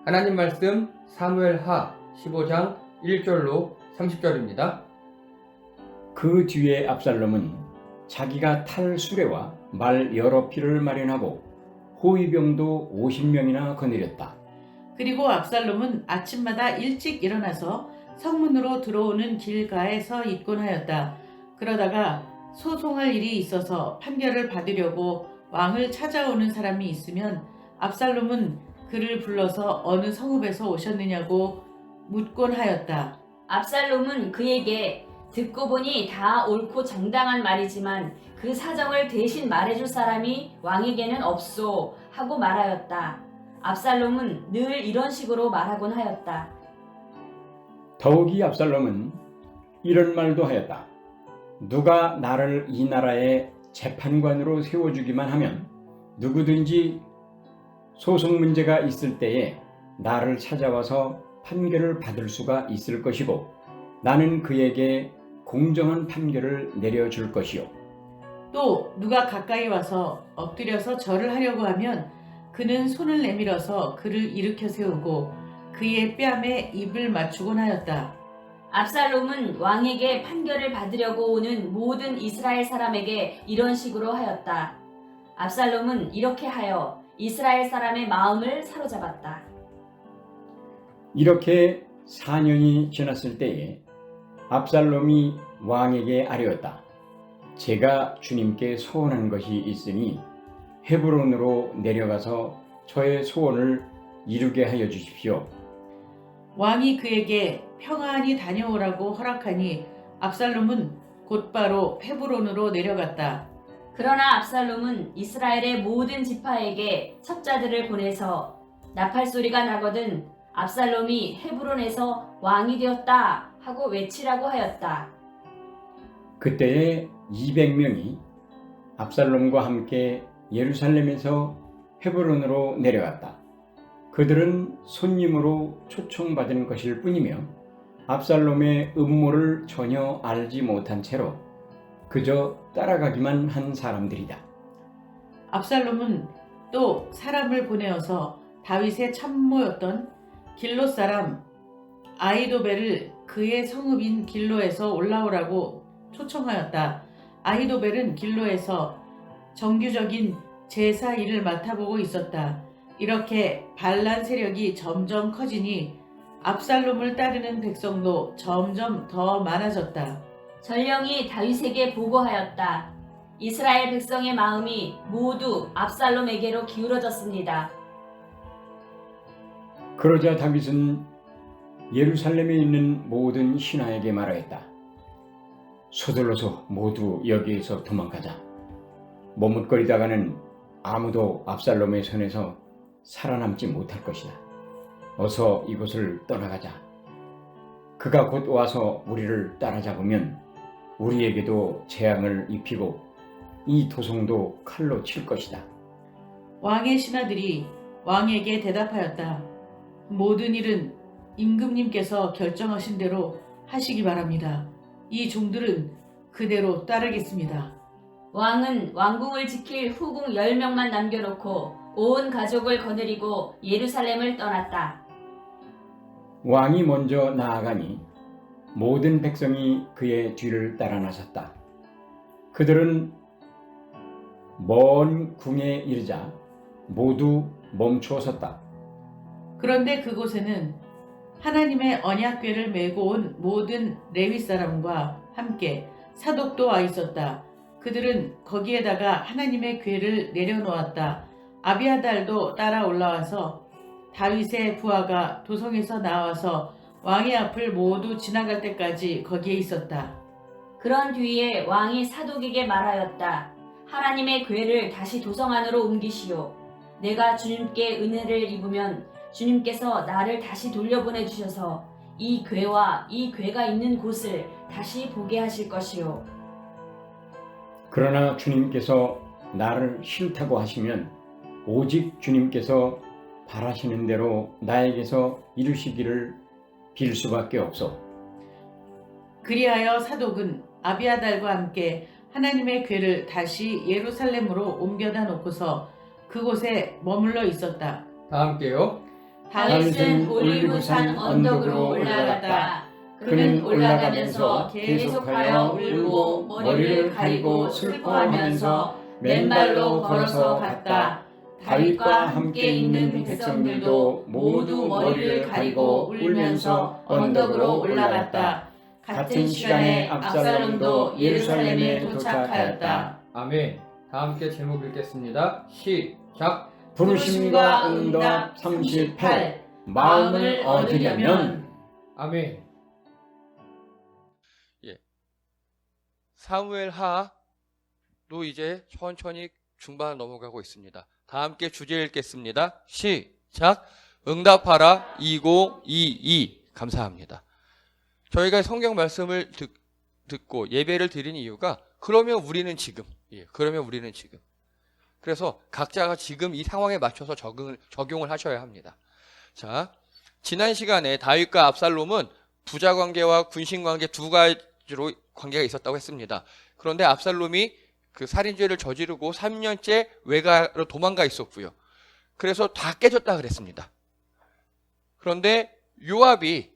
하나님 말씀 사무엘하 15장 1절로 30절입니다. 그 뒤에 압살롬은 자기가 탈 수레와 말 여러匹를 마련하고 호위병도 50명이나 거느렸다. 그리고 압살롬은 아침마다 일찍 일어나서 성문으로 들어오는 길가에 서 있곤 하였다. 그러다가 소송할 일이 있어서 판결을 받으려고 왕을 찾아오는 사람이 있으면 압살롬은 그를 불러서 어느 성읍에서 오셨느냐고 묻곤 하였다. 압살롬은 그에게 듣고 보니 다 옳고 정당한 말이지만 그 사정을 대신 말해줄 사람이 왕에게는 없소 하고 말하였다. 압살롬은 늘 이런 식으로 말하곤 하였다. 더욱이 압살롬은 이런 말도 하였다. 누가 나를 이 나라의 재판관으로 세워주기만 하면 누구든지 소송 문제가 있을 때에 나를 찾아와서 판결을 받을 수가 있을 것이고 나는 그에게 공정한 판결을 내려줄 것이요. 또 누가 가까이 와서 엎드려서 절을 하려고 하면 그는 손을 내밀어서 그를 일으켜 세우고 그의 뺨에 입을 맞추곤 하였다. 압살롬은 왕에게 판결을 받으려고 오는 모든 이스라엘 사람에게 이런 식으로 하였다. 압살롬은 이렇게 하여 이스라엘 사람의 마음을 사로잡았다. 이렇게 4년이 지났을 때에 압살롬이 왕에게 아뢰었다. 제가 주님께 소원한 것이 있으니 헤브론으로 내려가서 저의 소원을 이루게 하여 주십시오. 왕이 그에게 평안히 다녀오라고 허락하니 압살롬은 곧바로 헤브론으로 내려갔다. 그러나 압살롬은 이스라엘의 모든 지파에게 첩자들을 보내서 나팔 소리가 나거든 압살롬이 헤브론에서 왕이 되었다 하고 외치라고 하였다. 그때에 200명이 압살롬과 함께 예루살렘에서 헤브론으로 내려갔다. 그들은 손님으로 초청받은 것일 뿐이며 압살롬의 음모를 전혀 알지 못한 채로 그저 따라가기만 한 사람들이다. 압살롬은 또 사람을 보내어서 다윗의 참모였던 길로 사람 아히도벨을 그의 성읍인 길로에서 올라오라고 초청하였다. 아히도벨은 길로에서 정규적인 제사 일을 맡아보고 있었다. 이렇게 반란 세력이 점점 커지니 압살롬을 따르는 백성도 점점 더 많아졌다. 전령이 다윗에게 보고하였다. 이스라엘 백성의 마음이 모두 압살롬에게로 기울어졌습니다. 그러자 다윗은 예루살렘에 있는 모든 신하에게 말하였다. 서둘러서 모두 여기에서 도망가자. 머뭇거리다가는 아무도 압살롬의 손에서 살아남지 못할 것이다. 어서 이곳을 떠나가자. 그가 곧 와서 우리를 따라잡으면 우리에게도 재앙을 입히고 이 도성도 칼로 칠 것이다. 왕의 신하들이 왕에게 대답하였다. 모든 일은 임금님께서 결정하신 대로 하시기 바랍니다. 이 종들은 그대로 따르겠습니다. 왕은 왕궁을 지킬 후궁 10명만 남겨놓고 온 가족을 거느리고 예루살렘을 떠났다. 왕이 먼저 나아가니 모든 백성이 그의 뒤를 따라 나섰다. 그들은 먼 궁에 이르자 모두 멈추어 섰다. 그런데 그곳에는 하나님의 언약궤를 메고 온 모든 레위 사람과 함께 사독도 와 있었다. 그들은 거기에다가 하나님의 궤를 내려놓았다. 아비아달도 따라 올라와서 다윗의 부하가 도성에서 나와서 왕의 앞을 모두 지나갈 때까지 거기에 있었다. 그런 뒤에 왕이 사독에게 말하였다. 하나님의 궤를 다시 도성 안으로 옮기시오. 내가 주님께 은혜를 입으면 주님께서 나를 다시 돌려보내 주셔서 이 궤와 이 궤가 있는 곳을 다시 보게 하실 것이오. 그러나 주님께서 나를 싫다고 하시면 오직 주님께서 바라시는 대로 나에게서 이루시기를 빌 수밖에 없소. 그리하여 사독은 아비아달과 함께 하나님의 궤를 다시 예루살렘으로 옮겨다 놓고서 그곳에 머물러 있었다. 다 함께요. 다윗은 올리브산 언덕으로 올라갔다. 그는 올라가면서 계속하여 울고 머리를 가리고 슬퍼하면서 맨발로 걸어서 갔다. 다윗과 함께 있는 백성들도 모두 머리를 가리고 울면서 언덕으로 올라갔다. 같은 시간에 압살롬도 예루살렘에 도착하였다. 아멘. 다 함께 제목 읽겠습니다. 시작. 부르심과 응답 38 마음을 얻으려면. 아멘. 사무엘하도 이제 천천히 중반을 넘어가고 있습니다. 다 함께 주제 읽겠습니다. 시작. 응답하라 2022. 감사합니다. 저희가 성경 말씀을 듣고 예배를 드린 이유가 그러면 우리는 지금 그래서 각자가 지금 이 상황에 맞춰서 적용을 하셔야 합니다. 자, 지난 시간에 다윗과 압살롬은 부자 관계와 군신 관계 두 가지로 관계가 있었다고 했습니다. 그런데 압살롬이 그 살인죄를 저지르고 3년째 외가로 도망가 있었고요. 그래서 다 깨졌다 그랬습니다. 그런데 요압이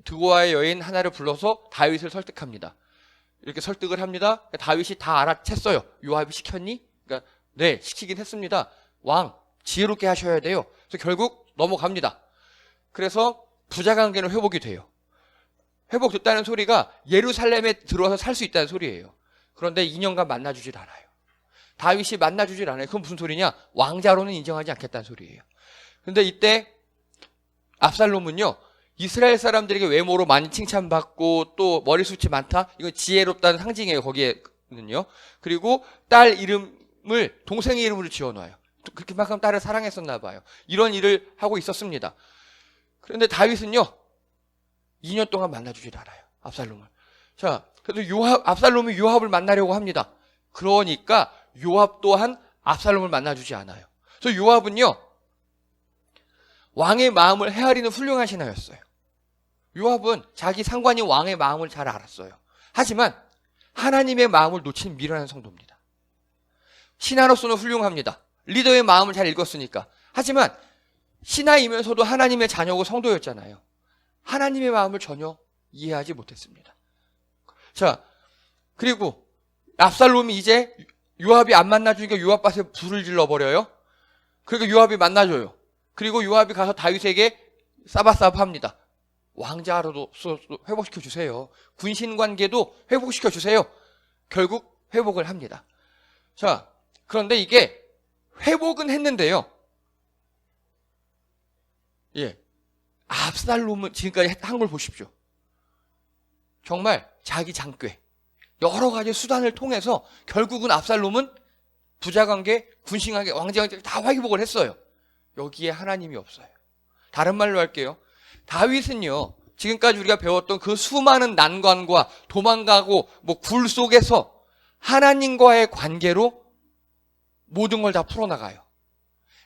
드고아의 여인 하나를 불러서 다윗을 설득합니다. 이렇게 설득을 합니다. 다윗이 다 알아챘어요. 요압이 시켰니? 그러니까 네, 시키긴 했습니다. 왕, 지혜롭게 하셔야 돼요. 그래서 결국 넘어갑니다. 그래서 부자 관계는 회복이 돼요. 회복됐다는 소리가 예루살렘에 들어와서 살 수 있다는 소리예요. 그런데 2년간 만나주질 않아요. 다윗이 만나주질 않아요. 그건 무슨 소리냐? 왕자로는 인정하지 않겠다는 소리예요. 그런데 이때 압살롬은요, 이스라엘 사람들에게 외모로 많이 칭찬받고 또 머리숱이 많다? 이건 지혜롭다는 상징이에요, 거기에는요. 그리고 딸 이름을 동생의 이름으로 지어놔요. 그렇게 만큼 딸을 사랑했었나 봐요. 이런 일을 하고 있었습니다. 그런데 다윗은요, 2년 동안 만나주질 않아요, 압살롬을. 자, 그래서 압살롬이 요압을 만나려고 합니다. 그러니까 요압 또한 압살롬을 만나주지 않아요. 그래서 요압은요, 왕의 마음을 헤아리는 훌륭한 신하였어요. 요압은 자기 상관이 왕의 마음을 잘 알았어요. 하지만 하나님의 마음을 놓친 미련한 성도입니다. 신하로서는 훌륭합니다. 리더의 마음을 잘 읽었으니까. 하지만 신하이면서도 하나님의 자녀고 성도였잖아요. 하나님의 마음을 전혀 이해하지 못했습니다. 자, 그리고 압살롬이 이제 요압이 안 만나주니까 요압 밭에 불을 질러버려요. 그러니까 요압이 만나줘요. 그리고 요압이 가서 다윗에게 싸바싸바합니다. 왕자로도 회복시켜 주세요. 군신 관계도 회복시켜 주세요. 결국 회복을 합니다. 자, 그런데 이게 회복은 했는데요. 압살롬은 지금까지 한 걸 보십시오. 정말 자기 장꾀, 여러 가지 수단을 통해서 결국은 압살롬은 부자관계, 군신관계, 왕자관계 다 회복을 했어요. 여기에 하나님이 없어요. 다른 말로 할게요. 다윗은요, 지금까지 우리가 배웠던 그 수많은 난관과 도망가고 굴 속에서 하나님과의 관계로 모든 걸 다 풀어나가요.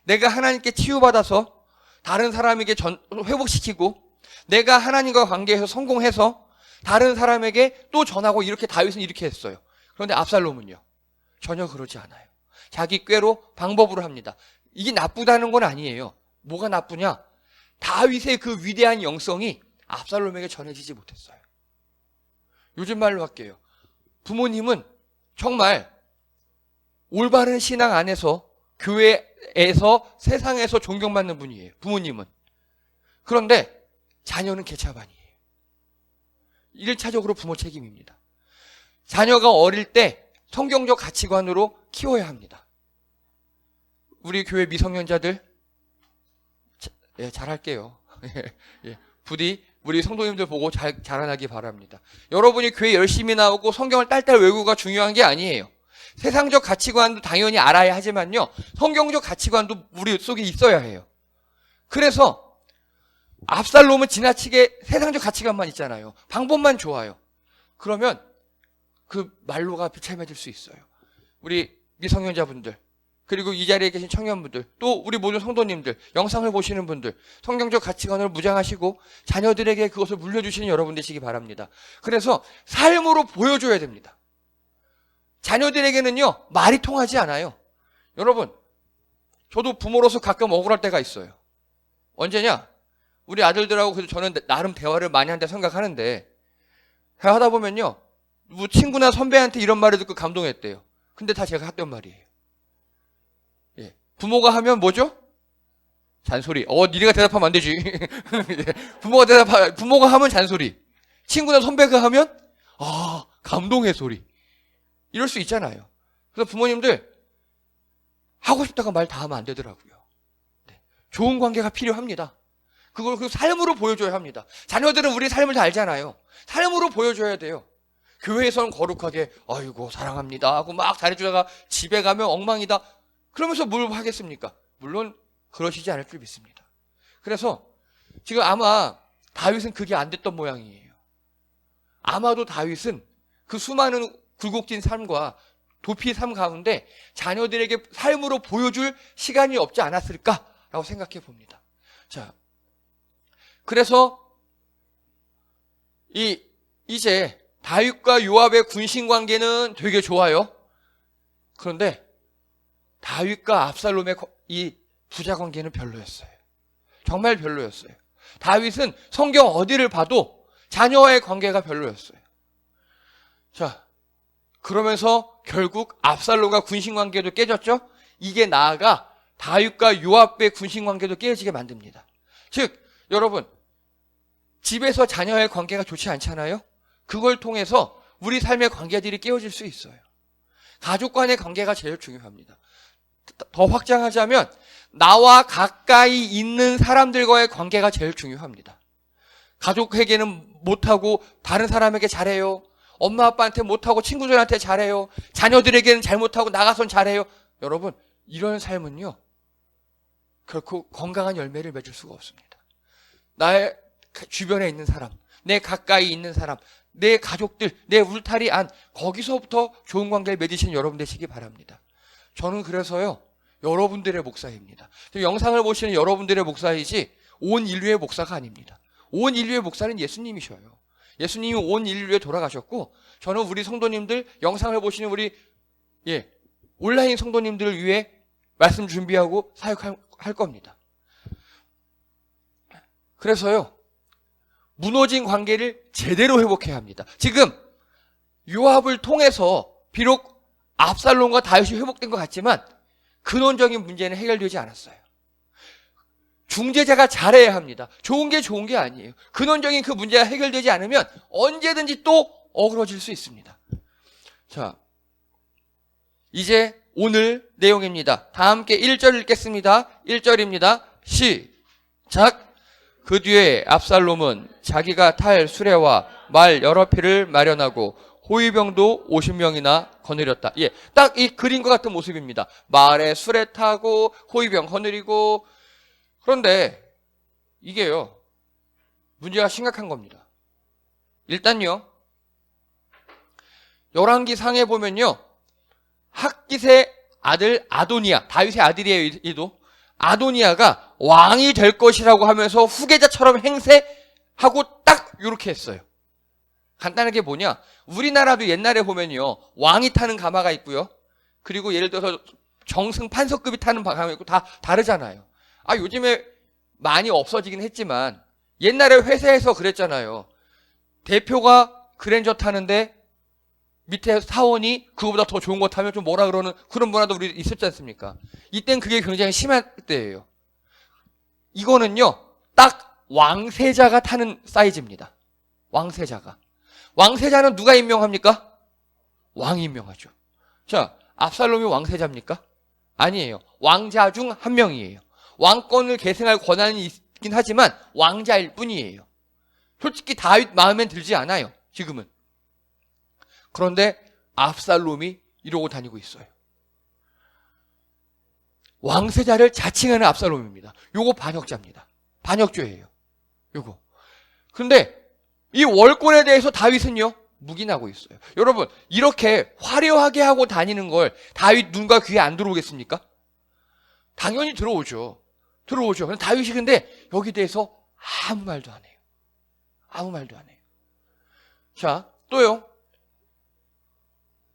내가 하나님께 치유받아서 다른 사람에게 회복시키고, 내가 하나님과 관계에서 성공해서 다른 사람에게 또 전하고, 이렇게 다윗은 이렇게 했어요. 그런데 압살롬은요, 전혀 그러지 않아요. 자기 꾀로 방법으로 합니다. 이게 나쁘다는 건 아니에요. 뭐가 나쁘냐? 다윗의 그 위대한 영성이 압살롬에게 전해지지 못했어요. 요즘 말로 할게요. 부모님은 정말 올바른 신앙 안에서, 교회에서, 세상에서 존경받는 분이에요. 부모님은. 그런데 자녀는 개차반이에요. 1차적으로 부모 책임입니다. 자녀가 어릴 때 성경적 가치관으로 키워야 합니다. 우리 교회 미성년자들 잘할게요. 부디 우리 성도님들 보고 자라나기 바랍니다. 여러분이 교회 열심히 나오고 성경을 딸딸 외우고가 중요한 게 아니에요. 세상적 가치관도 당연히 알아야 하지만요, 성경적 가치관도 우리 속에 있어야 해요. 그래서 압살롬은 지나치게 세상적 가치관만 있잖아요. 방법만 좋아요. 그러면 그 말로가 비참해질 수 있어요. 우리 미성년자분들, 그리고 이 자리에 계신 청년분들, 또 우리 모든 성도님들, 영상을 보시는 분들, 성경적 가치관을 무장하시고 자녀들에게 그것을 물려주시는 여러분 되시기 바랍니다. 그래서 삶으로 보여줘야 됩니다. 자녀들에게는요, 말이 통하지 않아요. 여러분, 저도 부모로서 가끔 억울할 때가 있어요. 언제냐? 우리 아들들하고 그래도 저는 나름 대화를 많이 한다 생각하는데, 대화하다 보면요, 뭐 친구나 선배한테 이런 말을 듣고 감동했대요. 근데 다 제가 했던 말이에요. 예. 부모가 하면 뭐죠? 잔소리. 니네가 대답하면 안 되지. 부모가 하면 잔소리. 친구나 선배가 하면, 감동의 소리. 이럴 수 있잖아요. 그래서 부모님들, 하고 싶다가 말 다 하면 안 되더라고요. 네. 좋은 관계가 필요합니다. 그걸 그 삶으로 보여줘야 합니다. 자녀들은 우리 삶을 다 알잖아요. 삶으로 보여줘야 돼요. 교회에서는 거룩하게, 아이고, 사랑합니다 하고 막 잘해주다가 집에 가면 엉망이다. 그러면서 뭘 하겠습니까? 물론, 그러시지 않을 줄 믿습니다. 그래서 지금 아마 다윗은 그게 안 됐던 모양이에요. 아마도 다윗은 그 수많은 굴곡진 삶과 도피의 삶 가운데 자녀들에게 삶으로 보여줄 시간이 없지 않았을까라고 생각해 봅니다. 자, 그래서 이제 다윗과 요압의 군신 관계는 되게 좋아요. 그런데 다윗과 압살롬의 이 부자 관계는 별로였어요. 정말 별로였어요. 다윗은 성경 어디를 봐도 자녀와의 관계가 별로였어요. 자, 그러면서 결국 압살롬과 군신 관계도 깨졌죠. 이게 나아가 다윗과 요압의 군신 관계도 깨지게 만듭니다. 즉, 여러분, 집에서 자녀의 관계가 좋지 않잖아요. 그걸 통해서 우리 삶의 관계들이 깨어질 수 있어요. 가족 간의 관계가 제일 중요합니다. 더 확장하자면 나와 가까이 있는 사람들과의 관계가 제일 중요합니다. 가족에게는 못하고 다른 사람에게 잘해요. 엄마 아빠한테 못하고 친구들한테 잘해요. 자녀들에게는 잘못하고 나가선 잘해요. 여러분, 이런 삶은요, 결코 건강한 열매를 맺을 수가 없습니다. 나의 주변에 있는 사람, 내 가까이 있는 사람, 내 가족들, 내 울타리 안, 거기서부터 좋은 관계를 맺으시는 여러분 되시기 바랍니다. 저는 그래서요, 여러분들의 목사입니다. 영상을 보시는 여러분들의 목사이지 온 인류의 목사가 아닙니다. 온 인류의 목사는 예수님이셔요. 예수님이 온 인류에 돌아가셨고, 저는 우리 성도님들, 영상을 보시는 우리 온라인 성도님들을 위해 말씀 준비하고 사역할 겁니다. 그래서요, 무너진 관계를 제대로 회복해야 합니다. 지금 요압을 통해서 비록 압살롬과 다윗이 회복된 것 같지만 근원적인 문제는 해결되지 않았어요. 중재자가 잘해야 합니다. 좋은 게 아니에요. 근원적인 그 문제가 해결되지 않으면 언제든지 또 어그러질 수 있습니다. 자, 이제 오늘 내용입니다. 다 함께 1절 읽겠습니다. 1절입니다. 시작. 그 뒤에 압살롬은 자기가 탈 수레와 말 여러 필을 마련하고 호위병도 50명이나 거느렸다. 예, 딱 이 그림과 같은 모습입니다. 말에 수레 타고 호위병 거느리고. 그런데 이게요, 문제가 심각한 겁니다. 일단요, 열왕기상에 보면요, 핫깃의 아들 아도니아, 다윗의 아들이에요. 이도 아도니아가 왕이 될 것이라고 하면서 후계자처럼 행세하고 딱 이렇게 했어요. 간단하게 뭐냐, 우리나라도 옛날에 보면요, 왕이 타는 가마가 있고요, 그리고 예를 들어서 정승 판서급이 타는 가마가 있고 다 다르잖아요. 요즘에 많이 없어지긴 했지만 옛날에 회사에서 그랬잖아요. 대표가 그랜저 타는데 밑에 사원이 그거보다 더 좋은 거 타면 좀 뭐라 그러는 그런 문화도 우리 있었지 않습니까? 이땐 그게 굉장히 심할 때예요. 이거는요, 딱 왕세자가 타는 사이즈입니다. 왕세자는 누가 임명합니까? 왕이 임명하죠. 자, 압살롬이 왕세자입니까? 아니에요. 왕자 중 한 명이에요. 왕권을 계승할 권한이 있긴 하지만 왕자일 뿐이에요. 솔직히 다윗 마음엔 들지 않아요, 지금은. 그런데 압살롬이 이러고 다니고 있어요. 왕세자를 자칭하는 압살롬입니다. 요거 반역자입니다. 반역죄예요. 요거. 근데 이 월권에 대해서 다윗은요, 묵인하고 있어요. 여러분, 이렇게 화려하게 하고 다니는 걸 다윗 눈과 귀에 안 들어오겠습니까? 당연히 들어오죠. 근데 다윗이 근데 여기 대해서 아무 말도 안 해요. 아무 말도 안 해요. 자, 또요.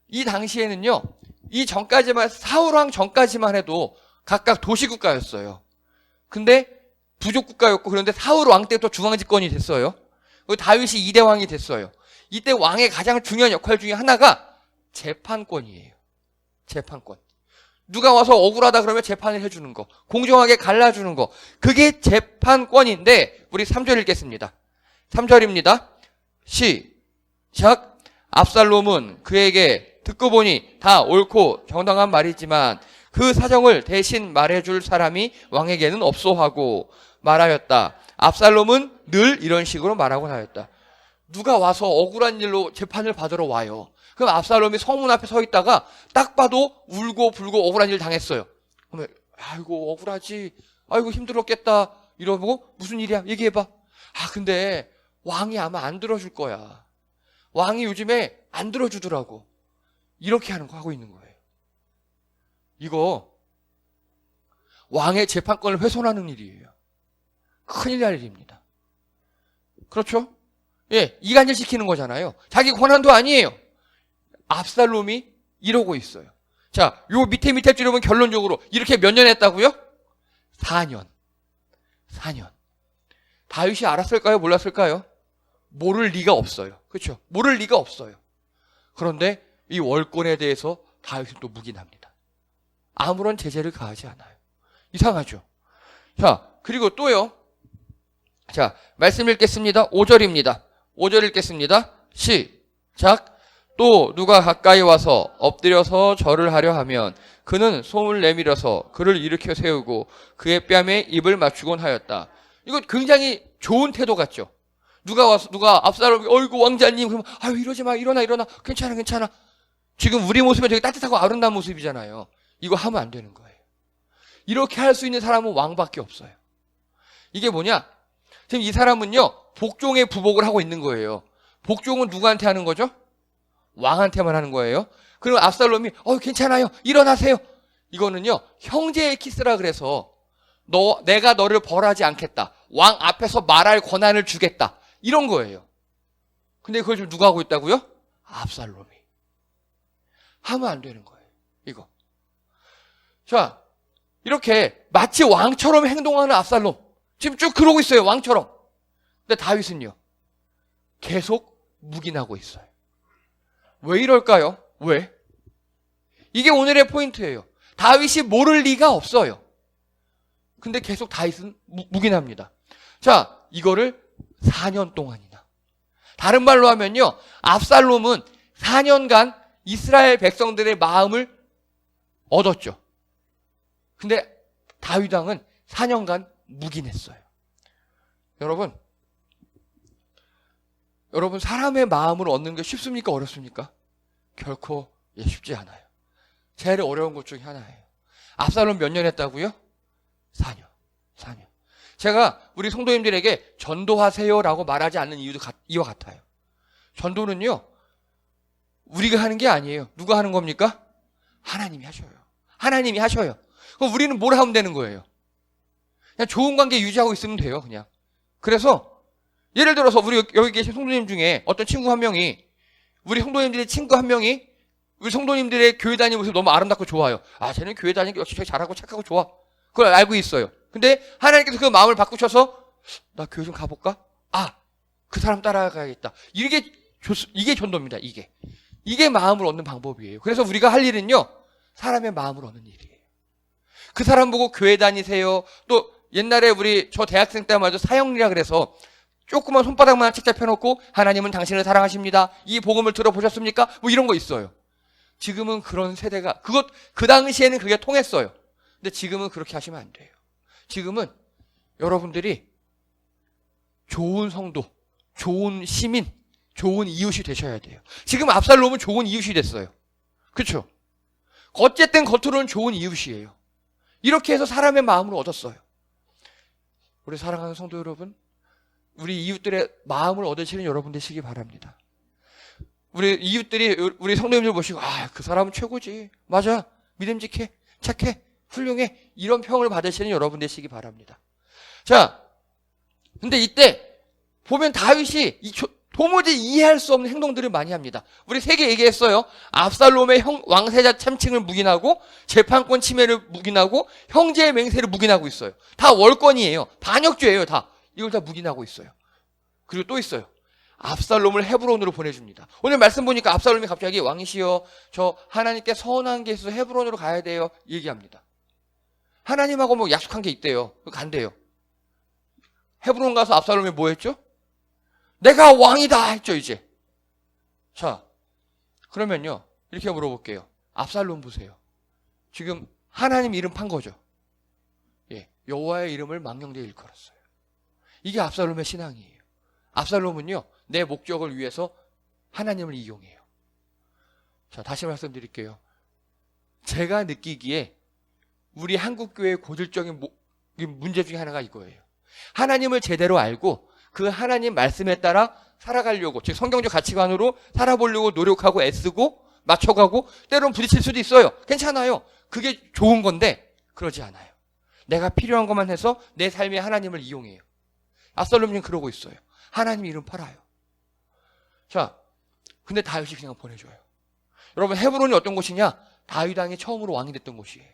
이 당시에는요, 이 전까지만, 사울왕 전까지만 해도 각각 도시국가였어요. 근데 부족 국가였고 그런데 사울 왕 때부터 중앙 집권이 됐어요. 그리고 다윗이 2대 왕이 됐어요. 이때 왕의 가장 중요한 역할 중에 하나가 재판권이에요. 재판권. 누가 와서 억울하다 그러면 재판을 해주는 거, 공정하게 갈라주는 거, 그게 재판권인데 우리 3절 읽겠습니다. 3절입니다. 시작. 압살롬은 그에게 듣고 보니 다 옳고 정당한 말이지만 그 사정을 대신 말해줄 사람이 왕에게는 없소하고 말하였다. 압살롬은 늘 이런 식으로 말하고 하였다. 누가 와서 억울한 일로 재판을 받으러 와요. 그럼 압살롬이 성문 앞에 서 있다가 딱 봐도 울고 불고 억울한 일 당했어요. 그러면 아이고 억울하지, 아이고 힘들었겠다 이러고 무슨 일이야 얘기해봐. 아 근데 왕이 아마 안 들어줄 거야. 왕이 요즘에 안 들어주더라고. 이렇게 하는 거 하고 있는 거예요. 이거 왕의 재판권을 훼손하는 일이에요. 큰일 날 일입니다. 그렇죠? 예, 이간질 시키는 거잖아요. 자기 권한도 아니에요. 압살롬이 이러고 있어요. 자, 요 밑에 줄 보면 결론적으로 이렇게 몇 년 했다고요? 4년. 4년. 다윗이 알았을까요? 몰랐을까요? 모를 리가 없어요. 그렇죠? 모를 리가 없어요. 그런데 이 월권에 대해서 다윗은 또 묵인합니다. 아무런 제재를 가하지 않아요. 이상하죠? 자, 그리고 또요. 자, 말씀 읽겠습니다. 5절입니다. 5절 읽겠습니다. 시작. 또 누가 가까이 와서 엎드려서 절을 하려 하면 그는 손을 내밀어서 그를 일으켜 세우고 그의 뺨에 입을 맞추곤 하였다. 이거 굉장히 좋은 태도 같죠? 누가 압살롬이 어이구 왕자님 그러면 아유 이러지 마, 일어나 괜찮아. 지금 우리 모습은 되게 따뜻하고 아름다운 모습이잖아요. 이거 하면 안 되는 거예요. 이렇게 할 수 있는 사람은 왕밖에 없어요. 이게 뭐냐? 지금 이 사람은요 복종의 부복을 하고 있는 거예요. 복종은 누구한테 하는 거죠? 왕한테만 하는 거예요. 그리고 압살롬이 괜찮아요, 일어나세요. 이거는요 형제의 키스라 그래서 내가 너를 벌하지 않겠다, 왕 앞에서 말할 권한을 주겠다, 이런 거예요. 근데 그걸 지금 누가 하고 있다고요? 압살롬이. 하면 안 되는 거예요, 이거. 자, 이렇게 마치 왕처럼 행동하는 압살롬 지금 쭉 그러고 있어요, 왕처럼. 근데 다윗은요 계속 묵인하고 있어요. 왜 이럴까요? 왜? 이게 오늘의 포인트예요. 다윗이 모를 리가 없어요. 근데 계속 다윗은 묵인합니다. 자, 이거를 4년 동안이나. 다른 말로 하면요, 압살롬은 4년간 이스라엘 백성들의 마음을 얻었죠. 근데 다윗 왕은 4년간 묵인했어요. 여러분 사람의 마음을 얻는 게 쉽습니까? 어렵습니까? 결코 쉽지 않아요. 제일 어려운 것 중에 하나예요. 압살롬 몇 년 했다고요? 4년. 제가 우리 성도님들에게 전도하세요라고 말하지 않는 이유도 이와 같아요. 전도는요 우리가 하는 게 아니에요. 누가 하는 겁니까? 하나님이 하셔요. 그럼 우리는 뭘 하면 되는 거예요? 그냥 좋은 관계 유지하고 있으면 돼요, 그냥. 그래서 예를 들어서 우리 여기 계신 성도님 중에 어떤 친구 한 명이, 우리 성도님들의 친구 한 명이 우리 성도님들의 교회 다니는 모습 너무 아름답고 좋아요. 아, 쟤는 교회 다니는 게 역시 되게 잘하고 착하고 좋아. 그걸 알고 있어요. 근데 하나님께서 그 마음을 바꾸셔서 나 교회 좀 가볼까? 아, 그 사람 따라가야겠다. 이게 전도입니다. 이게 마음을 얻는 방법이에요. 그래서 우리가 할 일은요 사람의 마음을 얻는 일이에요. 그 사람 보고 교회 다니세요. 또 옛날에 저 대학생 때만 해도 사형리라 그래서 조그만 손바닥만 책 잡혀놓고 하나님은 당신을 사랑하십니다, 이 복음을 들어보셨습니까? 뭐 이런 거 있어요. 지금은 그런 세대가 그 당시에는 그게 통했어요. 근데 지금은 그렇게 하시면 안 돼요. 지금은 여러분들이 좋은 성도, 좋은 시민, 좋은 이웃이 되셔야 돼요. 지금 압살롬은 좋은 이웃이 됐어요. 그렇죠? 어쨌든 겉으로는 좋은 이웃이에요. 이렇게 해서 사람의 마음을 얻었어요. 우리 사랑하는 성도 여러분, 우리 이웃들의 마음을 얻으시는 여러분 되시기 바랍니다. 우리 이웃들이 우리 성도님들 보시고 그 사람은 최고지, 맞아, 믿음직해, 착해, 훌륭해, 이런 평을 받으시는 여러분 되시기 바랍니다. 자, 근데 이때 보면 다윗이 도무지 이해할 수 없는 행동들을 많이 합니다. 우리 3개 얘기했어요. 압살롬의 왕세자 참칭을 묵인하고 재판권 침해를 묵인하고 형제의 맹세를 묵인하고 있어요. 다 월권이에요. 반역죄예요. 다. 이걸 다 묵인하고 있어요. 그리고 또 있어요. 압살롬을 헤브론으로 보내줍니다. 오늘 말씀 보니까 압살롬이 갑자기 왕이시여 저 하나님께 서운한 게 있어서 헤브론으로 가야 돼요. 얘기합니다. 하나님하고 뭐 약속한 게 있대요. 간대요. 헤브론 가서 압살롬이 뭐 했죠? 내가 왕이다 했죠 이제. 자 그러면요 이렇게 물어볼게요. 압살롬 보세요. 지금 하나님 이름 판 거죠. 예, 여호와의 이름을 망령되이 일컬었어요. 이게 압살롬의 신앙이에요. 압살롬은요 내 목적을 위해서 하나님을 이용해요. 자 다시 말씀드릴게요. 제가 느끼기에 우리 한국교회의 고질적인 문제 중에 하나가 이거예요. 하나님을 제대로 알고 그 하나님 말씀에 따라 살아가려고, 즉 성경적 가치관으로 살아보려고 노력하고 애쓰고 맞춰가고 때로는 부딪힐 수도 있어요. 괜찮아요. 그게 좋은 건데 그러지 않아요. 내가 필요한 것만 해서 내 삶에 하나님을 이용해요. 압살롬은 그러고 있어요. 하나님 이름 팔아요. 자, 근데 다윗이 그냥 보내줘요. 여러분 헤브론이 어떤 곳이냐? 다윗 왕이 처음으로 왕이 됐던 곳이에요.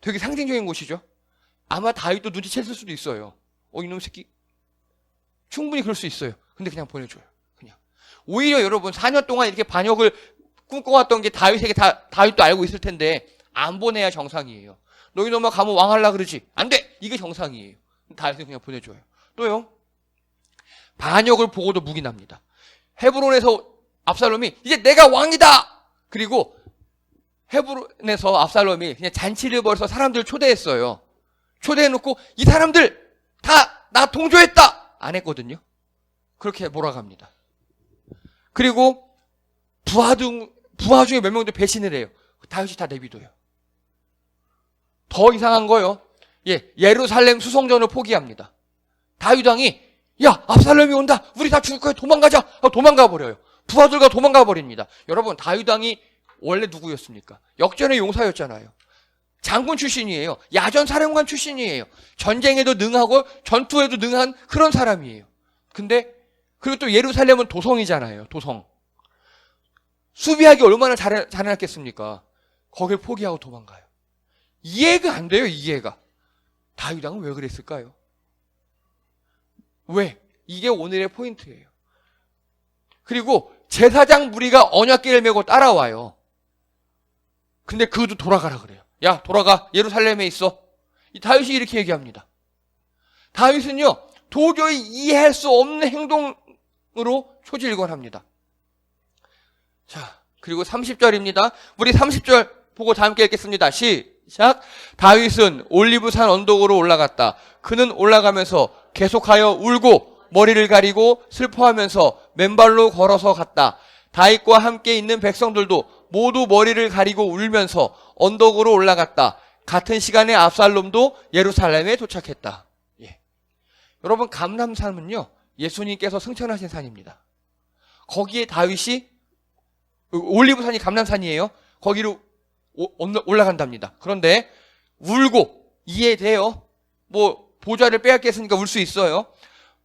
되게 상징적인 곳이죠. 아마 다윗도 눈치챘을 수도 있어요. 이놈 새끼. 충분히 그럴 수 있어요. 근데 그냥 보내줘요. 그냥. 오히려 여러분 4년 동안 이렇게 반역을 꿈꿔왔던 게 다윗에게 다윗도 알고 있을 텐데 안 보내야 정상이에요. 너희 놈아 가면 왕할라 그러지. 안 돼. 이게 정상이에요. 다윗은 그냥 보내줘요. 또요. 반역을 보고도 묵인합니다. 헤브론에서 압살롬이 이제 내가 왕이다. 그리고 헤브론에서 압살롬이 그냥 잔치를 벌여서 사람들을 초대했어요. 초대해놓고 이 사람들 다 나 동조했다 안 했거든요. 그렇게 몰아갑니다. 그리고 부하 중에 몇 명도 배신을 해요. 다윗이 다 내비둬요. 더 이상한 거요. 예루살렘 수송전을 포기합니다. 다윗 왕이 야 압살롬이 온다. 우리 다 죽을 거야. 도망가자. 도망가 버려요. 부하들과 도망가 버립니다. 여러분 다윗 왕이 원래 누구였습니까? 역전의 용사였잖아요. 장군 출신이에요. 야전 사령관 출신이에요. 전쟁에도 능하고 전투에도 능한 그런 사람이에요. 근데 그리고 또 예루살렘은 도성이잖아요. 도성. 수비하기 얼마나 잘해놨겠습니까? 거길 포기하고 도망가요. 이해가 안 돼요. 이해가. 다윗 왕은 왜 그랬을까요? 왜? 이게 오늘의 포인트예요. 그리고 제사장 무리가 언약궤를 메고 따라와요. 근데 그도 돌아가라 그래요. 야 돌아가. 예루살렘에 있어. 이 다윗이 이렇게 얘기합니다. 다윗은요 도저히 이해할 수 없는 행동으로 초지일관합니다. 자 그리고 30절입니다. 우리 30절 보고 다 함께 읽겠습니다. 시작. 다윗은 올리브산 언덕으로 올라갔다. 그는 올라가면서 계속하여 울고 머리를 가리고 슬퍼하면서 맨발로 걸어서 갔다. 다윗과 함께 있는 백성들도 모두 머리를 가리고 울면서 언덕으로 올라갔다. 같은 시간에 압살롬도 예루살렘에 도착했다. 여러분 감람산은요 예수님께서 승천하신 산입니다. 거기에 다윗이 올리브산이 감람산이에요. 거기로 올라간답니다. 그런데 울고 이해돼요. 뭐 보좌를 빼앗겼으니까 울 수 있어요.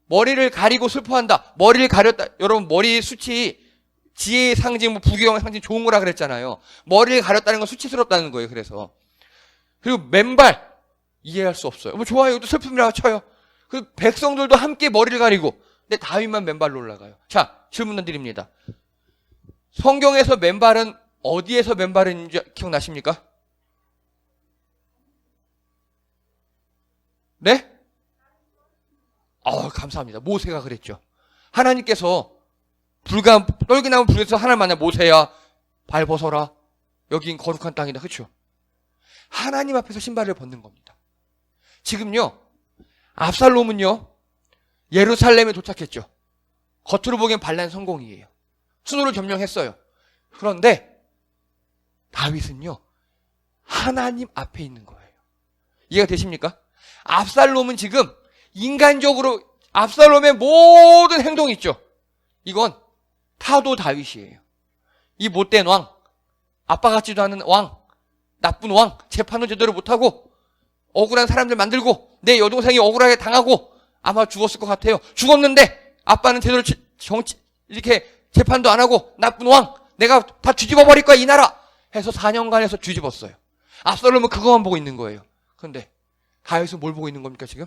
머리를 가리고 슬퍼한다. 머리를 가렸다. 여러분 머리 숱이 지혜의 상징, 부귀영화의 상징 좋은 거라 그랬잖아요. 머리를 가렸다는 건 수치스럽다는 거예요. 그리고 맨발 이해할 수 없어요. 뭐 좋아요. 이것도 슬픔이라고 쳐요. 그 백성들도 함께 머리를 가리고 근데 다윗만 맨발로 올라가요. 자 질문 드립니다. 성경에서 맨발은 어디에서 맨발인지 기억나십니까? 네? 감사합니다. 모세가 그랬죠. 하나님께서 떨기나무 불에서 하나님 만나 모세야 발 벗어라. 여긴 거룩한 땅이다. 그렇죠? 하나님 앞에서 신발을 벗는 겁니다. 지금요. 압살롬은요. 예루살렘에 도착했죠. 겉으로 보기엔 반란 성공이에요. 순으로 점령했어요. 그런데 다윗은요. 하나님 앞에 있는 거예요. 이해가 되십니까? 압살롬은 지금 인간적으로 압살롬의 모든 행동이 있죠. 이건 타도 다윗이에요. 이 못된 왕, 아빠 같지도 않은 왕, 나쁜 왕, 재판을 제대로 못하고 억울한 사람들 만들고 내 여동생이 억울하게 당하고 아마 죽었을 것 같아요. 죽었는데 아빠는 제대로 이렇게 재판도 안 하고 나쁜 왕, 내가 다 뒤집어 버릴 거야 이 나라 해서 4년간 해서 뒤집었어요. 압살롬은 그거만 보고 있는 거예요. 그런데 다윗은 뭘 보고 있는 겁니까 지금?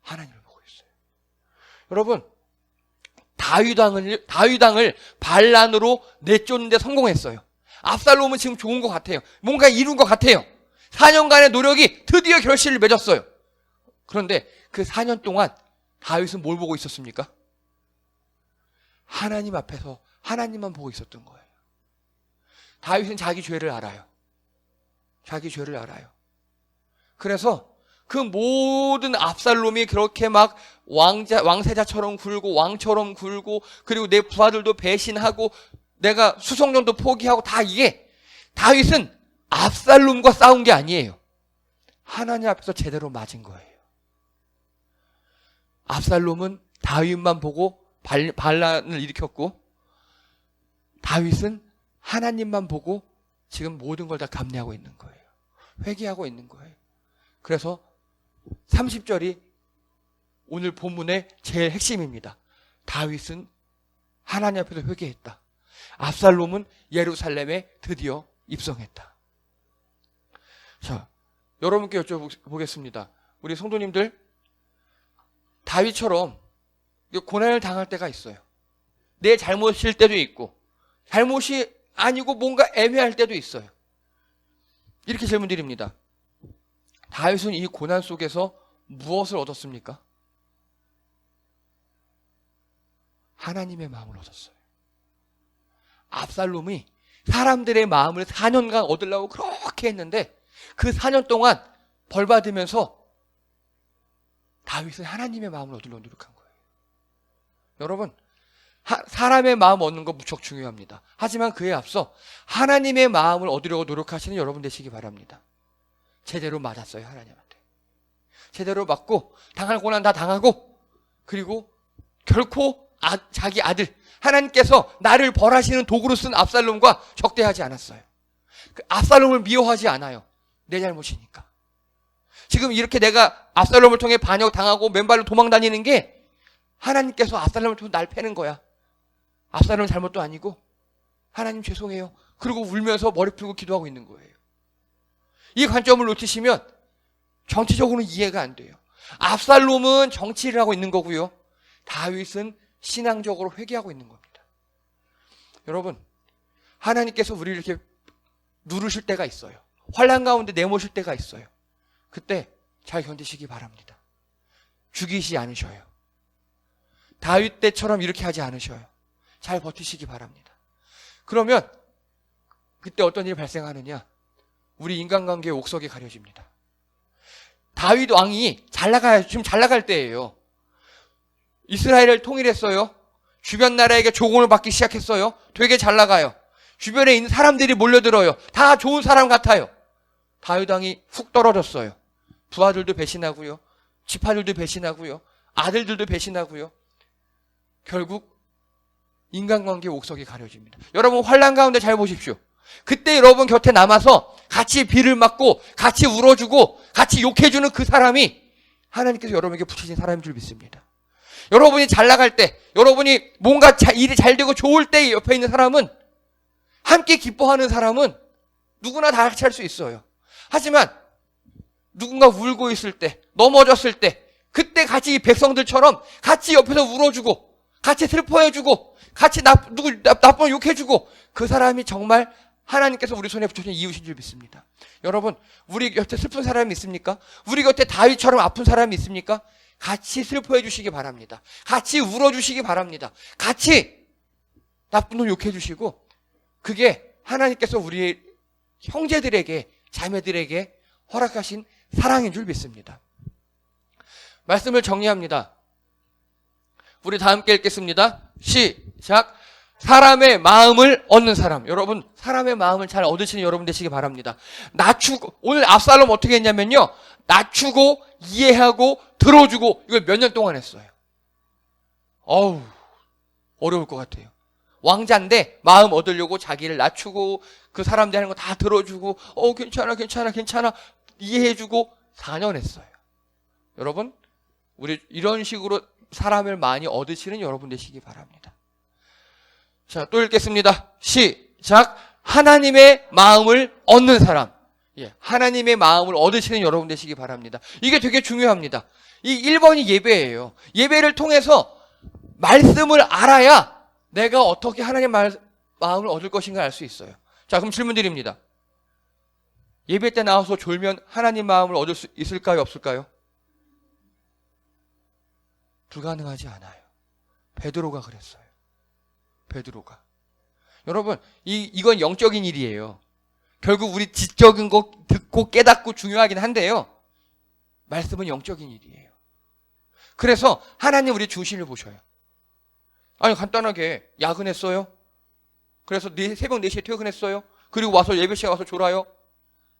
하나님을 보고 있어요. 여러분, 다윗왕을 반란으로 내쫓는데 성공했어요. 압살롬은 지금 좋은 것 같아요. 뭔가 이룬 것 같아요. 4년간의 노력이 드디어 결실을 맺었어요. 그런데 그 4년 동안 다윗은 뭘 보고 있었습니까? 하나님 앞에서 하나님만 보고 있었던 거예요. 다윗은 자기 죄를 알아요. 자기 죄를 알아요. 그래서 그 모든 압살롬이 그렇게 막 왕세자처럼 굴고 왕처럼 굴고 그리고 내 부하들도 배신하고 내가 수송전도 포기하고 다 이게 다윗은 압살롬과 싸운 게 아니에요. 하나님 앞에서 제대로 맞은 거예요. 압살롬은 다윗만 보고 반란을 일으켰고 다윗은 하나님만 보고 지금 모든 걸 다 감내하고 있는 거예요. 회개하고 있는 거예요. 그래서 30절이 오늘 본문의 제일 핵심입니다. 다윗은 하나님 앞에서 회개했다. 압살롬은 예루살렘에 드디어 입성했다. 자, 여러분께 여쭤보겠습니다. 우리 성도님들, 다윗처럼 고난을 당할 때가 있어요. 내 잘못일 때도 있고 잘못이 아니고 뭔가 애매할 때도 있어요. 이렇게 질문 드립니다. 다윗은 이 고난 속에서 무엇을 얻었습니까? 하나님의 마음을 얻었어요. 압살롬이 사람들의 마음을 4년간 얻으려고 그렇게 했는데 그 4년 동안 벌 받으면서 다윗은 하나님의 마음을 얻으려고 노력한 거예요. 여러분, 사람의 마음 얻는 거 무척 중요합니다. 하지만 그에 앞서 하나님의 마음을 얻으려고 노력하시는 여러분 되시기 바랍니다. 제대로 맞았어요, 하나님한테. 제대로 맞고 당할 고난 다 당하고 그리고 결코 자기 아들 하나님께서 나를 벌하시는 도구로 쓴 압살롬과 적대하지 않았어요. 그 압살롬을 미워하지 않아요. 내 잘못이니까. 지금 이렇게 내가 압살롬을 통해 반역 당하고 맨발로 도망 다니는 게 하나님께서 압살롬을 통해 날 패는 거야. 압살롬 잘못도 아니고 하나님 죄송해요. 그리고 울면서 머리 풀고 기도하고 있는 거예요. 이 관점을 놓치시면 정치적으로는 이해가 안 돼요. 압살롬은 정치를 하고 있는 거고요. 다윗은 신앙적으로 회개하고 있는 겁니다. 여러분, 하나님께서 우리를 이렇게 누르실 때가 있어요. 환난 가운데 내모실 때가 있어요. 그때 잘 견디시기 바랍니다. 죽이지 않으셔요. 다윗 때처럼 이렇게 하지 않으셔요. 잘 버티시기 바랍니다. 그러면 그때 어떤 일이 발생하느냐? 우리 인간관계의 옥석이 가려집니다. 다윗 왕이 지금 잘 나갈 때예요. 이스라엘을 통일했어요. 주변 나라에게 조공을 받기 시작했어요. 되게 잘 나가요. 주변에 있는 사람들이 몰려들어요. 다 좋은 사람 같아요. 다윗 왕이 훅 떨어졌어요. 부하들도 배신하고요. 지파들도 배신하고요. 아들들도 배신하고요. 결국 인간관계 옥석이 가려집니다. 여러분, 환난 가운데 잘 보십시오. 그때 여러분 곁에 남아서 같이 비를 맞고 같이 울어주고 같이 욕해주는 그 사람이 하나님께서 여러분에게 붙이신 사람인 줄 믿습니다. 여러분이 잘 나갈 때, 여러분이 뭔가 일이 잘 되고 좋을 때 옆에 있는 사람은, 함께 기뻐하는 사람은 누구나 다 같이 할 수 있어요. 하지만 누군가 울고 있을 때, 넘어졌을 때, 그때 같이 백성들처럼 같이 옆에서 울어주고 같이 슬퍼해주고 같이 나쁜 욕해주고 그 사람이 정말 하나님께서 우리 손에 붙여주신 이웃인 줄 믿습니다. 여러분, 우리 곁에 슬픈 사람이 있습니까? 우리 곁에 다윗처럼 아픈 사람이 있습니까? 같이 슬퍼해 주시기 바랍니다. 같이 울어주시기 바랍니다. 같이 나쁜 놈 욕해 주시고, 그게 하나님께서 우리 형제들에게, 자매들에게 허락하신 사랑인 줄 믿습니다. 말씀을 정리합니다. 우리 다 함께 읽겠습니다. 시작. 사람의 마음을 얻는 사람. 여러분, 사람의 마음을 잘 얻으시는 여러분 되시기 바랍니다. 오늘 압살롬 어떻게 했냐면요, 낮추고 이해하고 들어주고, 이걸 몇 년 동안 했어요. 어려울 것 같아요. 왕자인데 마음 얻으려고 자기를 낮추고 그 사람들 하는 거 다 들어주고, 괜찮아 이해해주고 4년 했어요. 여러분, 우리 이런 식으로 사람을 많이 얻으시는 여러분 되시기 바랍니다. 자, 또 읽겠습니다. 시작. 하나님의 마음을 얻는 사람. 예, 하나님의 마음을 얻으시는 여러분 되시기 바랍니다. 이게 되게 중요합니다. 이 1번이 예배예요. 예배를 통해서 말씀을 알아야 내가 어떻게 하나님 마음을 얻을 것인가 알 수 있어요. 자, 그럼 질문 드립니다. 예배 때 나와서 졸면 하나님 마음을 얻을 수 있을까요? 없을까요? 불가능하지 않아요. 베드로가 그랬어요. 베드로가. 여러분, 이건 영적인 일이에요. 결국 우리 지적인 거 듣고 깨닫고 중요하긴 한데요. 말씀은 영적인 일이에요. 그래서 하나님 우리 중심을 보셔요. 아니, 간단하게 야근했어요. 그래서 새벽 4시에 퇴근했어요. 그리고 와서 예배 시간에 와서 졸아요.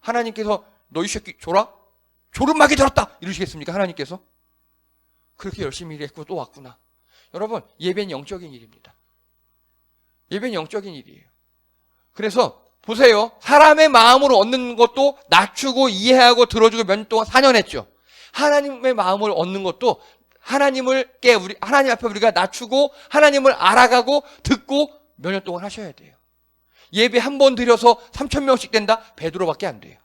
하나님께서 너 이 새끼 졸아? 졸음막이 들었다! 이러시겠습니까? 하나님께서? 그렇게 열심히 일했고 또 왔구나. 여러분, 예배는 영적인 일입니다. 예배는 영적인 일이에요. 그래서 보세요. 사람의 마음으로 얻는 것도 낮추고 이해하고 들어주고 몇 년 동안 4년 했죠. 하나님의 마음을 얻는 것도 하나님 앞에 우리가 낮추고 하나님을 알아가고 듣고 몇 년 동안 하셔야 돼요. 예배 한 번 드려서 3,000명씩 된다? 베드로밖에 안 돼요.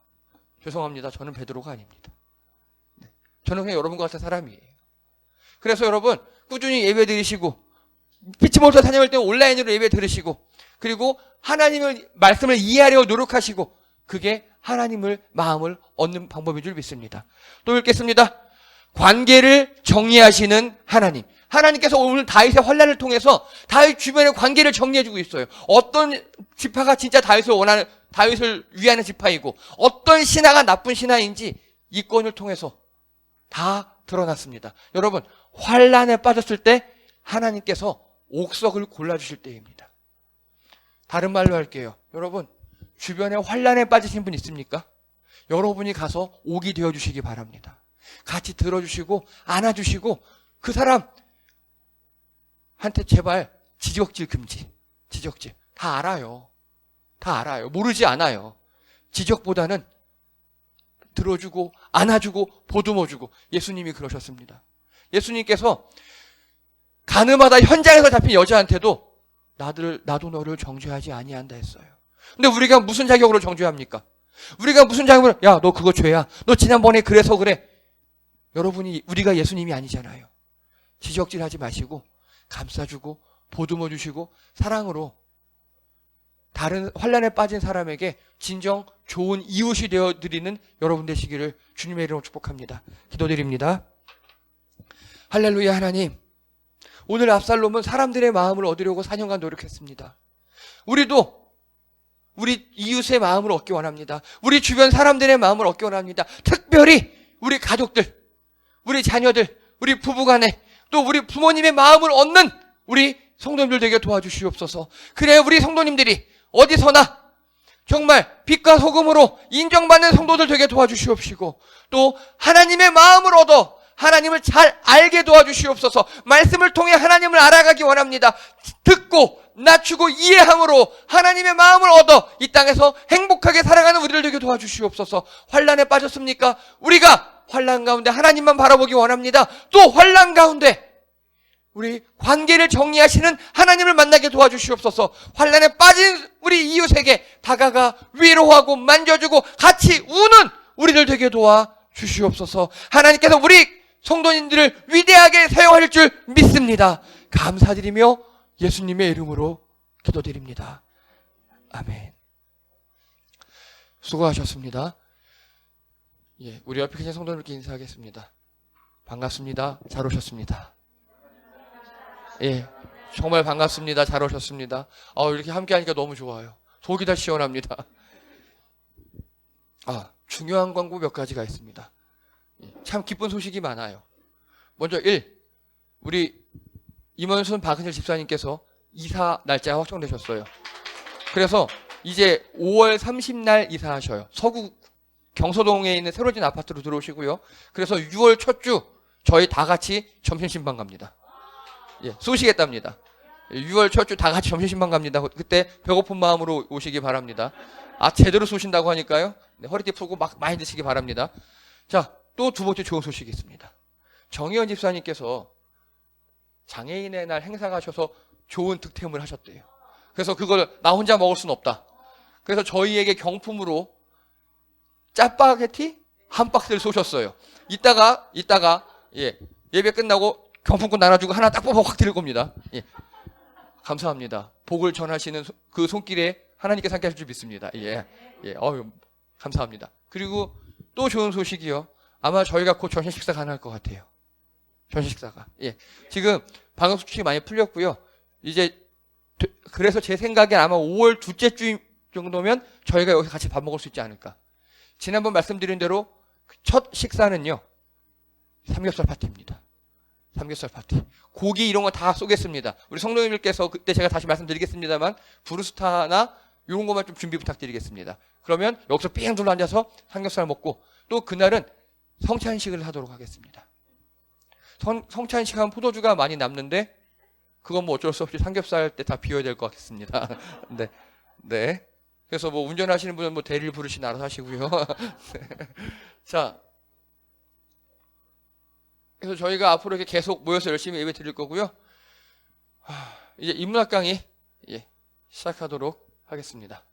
죄송합니다. 저는 베드로가 아닙니다. 저는 그냥 여러분과 같은 사람이에요. 그래서 여러분 꾸준히 예배 드리시고 피치 몰타 사냥할 때 온라인으로 예배 들으시고 그리고 하나님의 말씀을 이해하려고 노력하시고 그게 하나님을 마음을 얻는 방법인 줄 믿습니다. 또 읽겠습니다. 관계를 정리하시는 하나님. 하나님께서 오늘 다윗의 환난을 통해서 다윗 주변의 관계를 정리해주고 있어요. 어떤 지파가 진짜 다윗을 위하는 지파이고 어떤 신하가 나쁜 신하인지 이 건을 통해서 다 드러났습니다. 여러분, 환난에 빠졌을 때 하나님께서 옥석을 골라주실 때입니다. 다른 말로 할게요. 여러분, 주변에 환난에 빠지신 분 있습니까? 여러분이 가서 옥이 되어주시기 바랍니다. 같이 들어주시고 안아주시고 그 사람한테 제발 지적질 금지. 지적질. 다 알아요. 다 알아요. 모르지 않아요. 지적보다는 들어주고 안아주고 보듬어주고 예수님이 그러셨습니다. 예수님께서 가늠하다 현장에서 잡힌 여자한테도 나도 너를 정죄하지 아니한다 했어요. 근데 우리가 무슨 자격으로 정죄합니까? 우리가 무슨 자격으로 야, 너 그거 죄야. 너 지난번에 그래서 그래. 우리가 예수님이 아니잖아요. 지적질하지 마시고 감싸주고 보듬어주시고 사랑으로 다른 환난에 빠진 사람에게 진정 좋은 이웃이 되어드리는 여러분 되시기를 주님의 이름으로 축복합니다. 기도드립니다. 할렐루야. 하나님, 오늘 압살롬은 사람들의 마음을 얻으려고 4년간 노력했습니다. 우리도 우리 이웃의 마음을 얻기 원합니다. 우리 주변 사람들의 마음을 얻기 원합니다. 특별히 우리 가족들, 우리 자녀들, 우리 부부간에 또 우리 부모님의 마음을 얻는 우리 성도님들 되게 도와주시옵소서. 그래 우리 성도님들이 어디서나 정말 빛과 소금으로 인정받는 성도들 되게 도와주시옵시고 또 하나님의 마음을 얻어 하나님을 잘 알게 도와주시옵소서. 말씀을 통해 하나님을 알아가기 원합니다. 듣고 낮추고 이해함으로 하나님의 마음을 얻어 이 땅에서 행복하게 살아가는 우리를 되게 도와주시옵소서. 환난에 빠졌습니까? 우리가 환난 가운데 하나님만 바라보기 원합니다. 또 환난 가운데 우리 관계를 정리하시는 하나님을 만나게 도와주시옵소서. 환난에 빠진 우리 이웃에게 다가가 위로하고 만져주고 같이 우는 우리를 되게 도와주시옵소서. 하나님께서 우리 성도님들을 위대하게 사용할 줄 믿습니다. 감사드리며 예수님의 이름으로 기도드립니다. 아멘. 수고하셨습니다. 우리 옆에 계신 성도님께 인사하겠습니다. 반갑습니다. 잘 오셨습니다. 정말 반갑습니다. 잘 오셨습니다. 이렇게 함께 하니까 너무 좋아요. 속이 다 시원합니다. 중요한 광고 몇 가지가 있습니다. 참 기쁜 소식이 많아요. 먼저 1. 우리 임원순 박은실 집사님께서 이사 날짜가 확정되셨어요. 그래서 이제 5월 30날 이사하셔요. 서구 경서동에 있는 새로 진 아파트로 들어오시고요. 그래서 6월 첫 주 저희 다 같이 점심신방 갑니다. 쏘시겠답니다. 6월 첫 주 다 같이 점심신방 갑니다. 그때 배고픈 마음으로 오시기 바랍니다. 제대로 쏘신다고 하니까요. 허리띠 풀고 막 많이 드시기 바랍니다. 자, 또 두 번째 좋은 소식이 있습니다. 정의원 집사님께서 장애인의 날 행사 가셔서 좋은 득템을 하셨대요. 그래서 그걸 나 혼자 먹을 수는 없다. 그래서 저희에게 경품으로 짜파게티 한 박스를 쏘셨어요. 이따가 예배 끝나고 경품권 나눠주고 하나 딱 뽑아 확 드릴 겁니다. 예. 감사합니다. 복을 전하시는 그 손길에 하나님께서 함께 하실 줄 믿습니다. 감사합니다. 그리고 또 좋은 소식이요. 아마 저희가 곧 전신 식사 가능할 것 같아요. 전신 식사가. 지금 방역 수칙이 많이 풀렸고요. 이제 그래서 제 생각엔 아마 5월 둘째 주 정도면 저희가 여기서 같이 밥 먹을 수 있지 않을까. 지난번 말씀드린 대로 첫 식사는요. 삼겹살 파티입니다. 삼겹살 파티. 고기 이런 거 다 쏘겠습니다. 우리 성도님들께서 그때 제가 다시 말씀드리겠습니다만 브루스타나 이런 것만 좀 준비 부탁드리겠습니다. 그러면 여기서 삥 둘러 앉아서 삼겹살 먹고 또 그날은 성찬식을 하도록 하겠습니다. 성찬식 하면 포도주가 많이 남는데 그건 뭐 어쩔 수 없이 삼겹살 할 때 다 비워야 될 것 같습니다. 네. 그래서 뭐 운전하시는 분은 뭐 대리를 부르시나 알아서 하시고요. 자. 그래서 저희가 앞으로 이렇게 계속 모여서 열심히 예배 드릴 거고요. 이제 인문학 강의 시작하도록 하겠습니다.